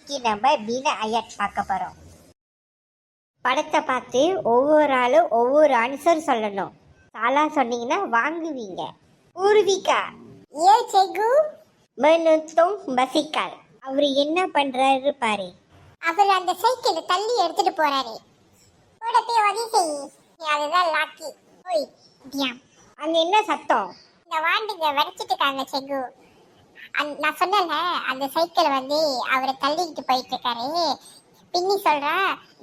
இன்னைக்கு நம்ம பீன ஐயட் பார்க்க போறோம். படத்தை பார்த்து ஒவ்வொரு ஆளும் ஒவ்வொரு ஆன்சர் சொல்லணும். சாலா சொன்னீங்கன்னா வாங்குவீங்க. பூர்விகா ஏ செகு மனுத்தும் பசிக்கால் அவர் என்ன பண்றாரு பாரு. அவர் அந்த சைக்கிளை தள்ளி எடுத்துட்டு போறாரு. கூட போய் உதவி செய். அதுதான் லாக்கி. ஓய் தியாம். அங்க என்ன சத்தம்? இந்த வாண்டுங்க வடிச்சிட்டு இருக்காங்க செகு. நான் சொன்னேன்ல அந்த சைக்கிளை அவரை தள்ளிக்கிட்டு போயிட்டு இருக்காரு. பின்னி சொல்றா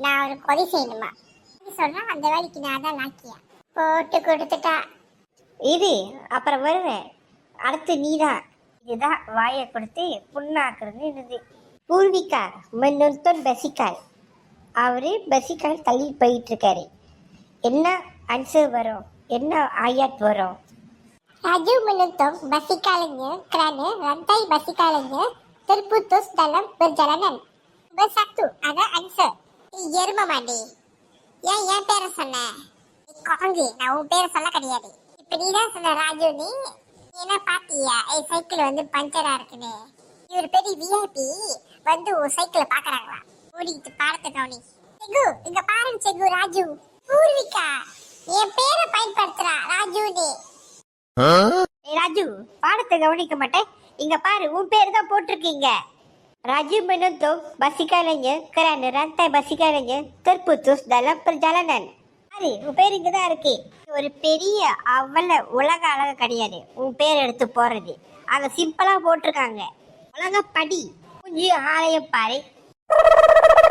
நான் அவருக்கு உதவி செய்யணுமா. சொல்றா அந்த வேலைக்கு நான் தான் லாக்கியா. போட்டு கொடுத்துட்டா. இது அப்புறம் வருவேன். அடுத்து நீதான். இதுதான் வாயை கொடுத்து புண்ணாக்குறது இருந்தது. பூர்விகா மனுத்தும் பசிக்கால் அவரு பசிக்கால் தள்ளி போயிட்டு இருக்காரு. என்ன ஆன்சர் வரும்? என்ன ஆயாட் வரும்? Raju menutup basikalnya kerana rantai basikalnya terputus dalam perjalanan. Bersatu ada answer. எரும மாடி. ஏன் பேரை சொன்ன? குரங்கு. நான் உன் பேரை சொல்ல கிடையாது. இப்ப நீ தான் சொன்ன ராஜு. நீ என்ன பாத்தியா? சைக்கிள் பஞ்சரா இருக்குன்னு. இவர் பெரிய விஐபி உன் சைக்கிளை பாக்குறாங்களா? ஓடிக்கிட்டு பாடத்தை கவனி. செகு இங்க பாருங்க செகு. ராஜு பூர்விகா என் பேரை பயன்படுத்துறா ராஜுன்னு. ராஜு பாடத்தை கவனிக்க மாட்டேன். இங்க பாரு உன் பேர் தான் போட்டிருக்கீங்க. Raju menutup basikalnya kerana rantai basikalnya terputus dalam perjalanan. பாரு உன் பேர் இங்க தான் இருக்கு. ஒரு பெரிய அவல உலக அழக கிடையாது உன் பேர் எடுத்து போறது. அங்க சிம்பிளா போட்டிருக்காங்க. உலக படி கொஞ்சம் ஆலயம் பாரு.